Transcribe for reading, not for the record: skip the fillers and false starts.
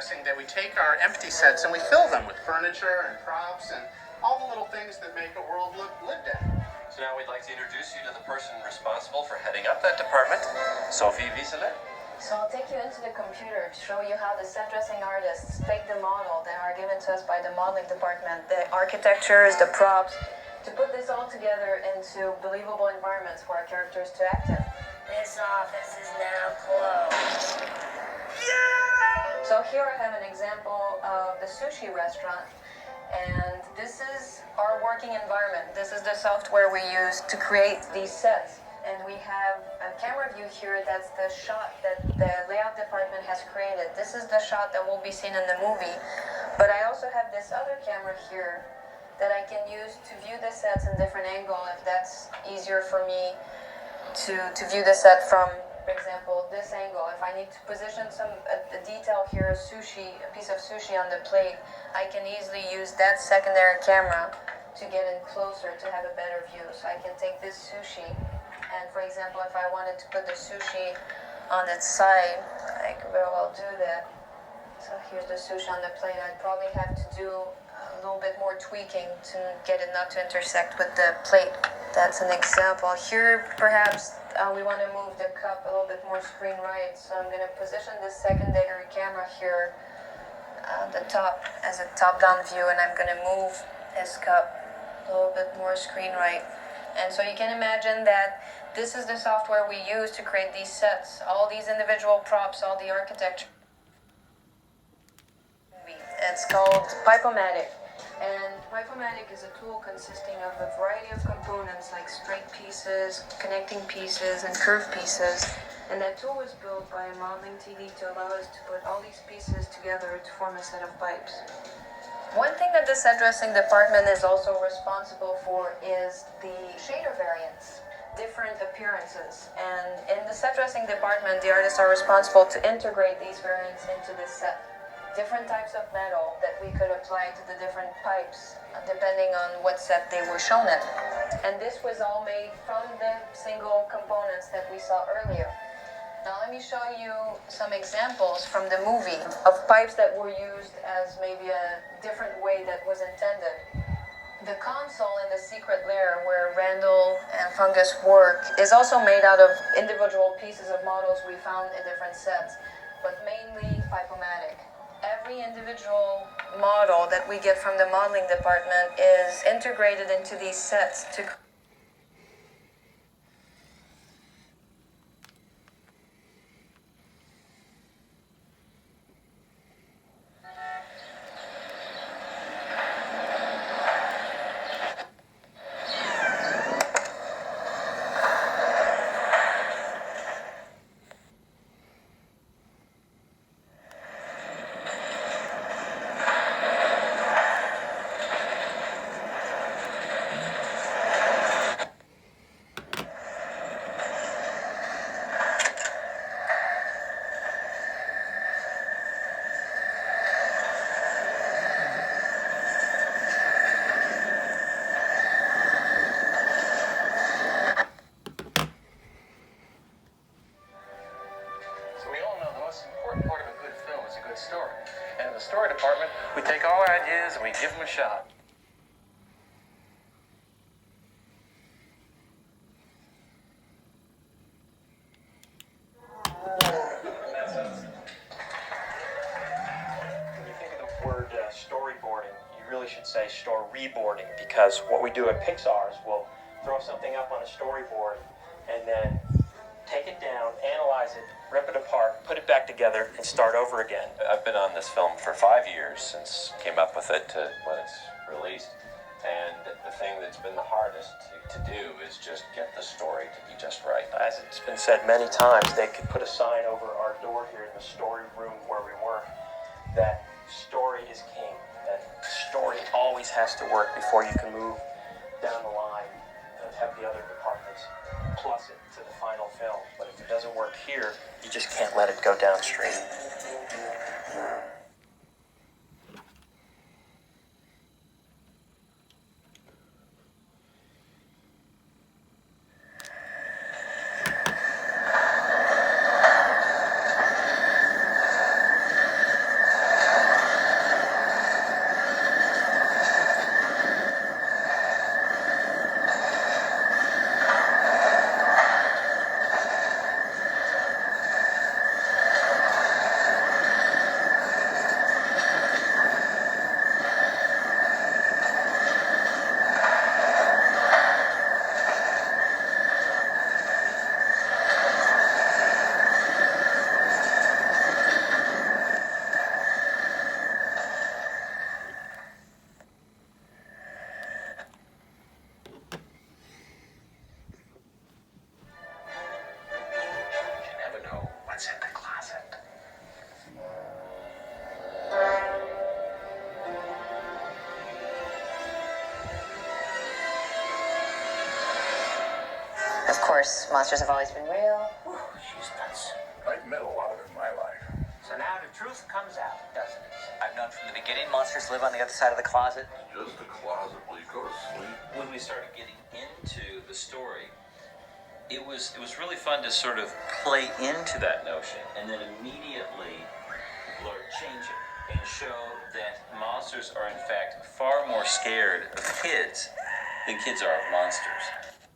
suggesting that we take our empty sets and we fill them with furniture and props and all the little things that make a world look lived in. So now we'd like to introduce you to the person responsible for heading up that department, Sophie Wieselet. So I'll take you into the computer to show you how the set dressing artists take the model that are given to us by the modeling department, the architectures, the props, to put this all together into believable environments for our characters to act in. This office is now closed. So here I have an example of the sushi restaurant, and this is our working environment. This is the software we use to create these sets. And we have a camera view here. That's the shot that the layout department has created. This is the shot that will be seen in the movie. But I also have this other camera here that I can use to view the sets in different angle if that's easier for me to view the set from, for example, this angle. If I need to position a detail here, a piece of sushi on the plate, I can easily use that secondary camera to get in closer to have a better view. So I can take this sushi, and for example, if I wanted to put the sushi on its side, I could very well do that. So here's the sushi on the plate. I'd probably have to do a little bit more tweaking to get it not to intersect with the plate. That's an example. Here, perhaps we want to move the cup a little bit more screen right. So I'm going to position this secondary camera here on the top as a top-down view, and I'm going to move this cup a little bit more screen right. And so you can imagine that this is the software we use to create these sets, all these individual props, all the architecture. It's called Pipomatic. And Pipomatic is a tool consisting of a variety of components like straight pieces, connecting pieces, and curved pieces. And that tool was built by a modeling TD to allow us to put all these pieces together to form a set of pipes. One thing that the set dressing department is also responsible for is the shader variants, different appearances. And in the set dressing department, the artists are responsible to integrate these variants into the set. Different types of metal that we could apply to the different pipes, depending on what set they were shown in. And this was all made from the single components that we saw earlier. Now let me show you some examples from the movie of pipes that were used as maybe a different way that was intended. The console in the secret lair where Randall and Fungus work is also made out of individual pieces of models we found in different sets, but mainly Pipomatic. Every individual model that we get from the modeling department is integrated into these sets to story. And in the story department, we take all our ideas and we give them a shot. When you think of the word storyboarding, you really should say storyboarding, because what we do at Pixar is we'll throw something up on a storyboard and then take it down, analyze it, rip it apart, put it back together, and start over again. I've been on this film for 5 years since came up with it to when it's released. And the thing that's been the hardest to do is just get the story to be just right. As it's been said many times, they could put a sign over our door here in the story room where we work that story is king, that story always has to work before you can move down the line and have the other departments plus it to the final film. But if it doesn't work here, you just can't let it go downstream. course, monsters have always been real. Whew, she's nuts. I've met a lot of it in my life. So now the truth comes out, doesn't it? I've known from the beginning monsters live on the other side of the closet. Just a closet where you go to sleep. When we started getting into the story, it was really fun to sort of play into that notion and then immediately change it and show that monsters are in fact far more scared of kids than kids are of monsters.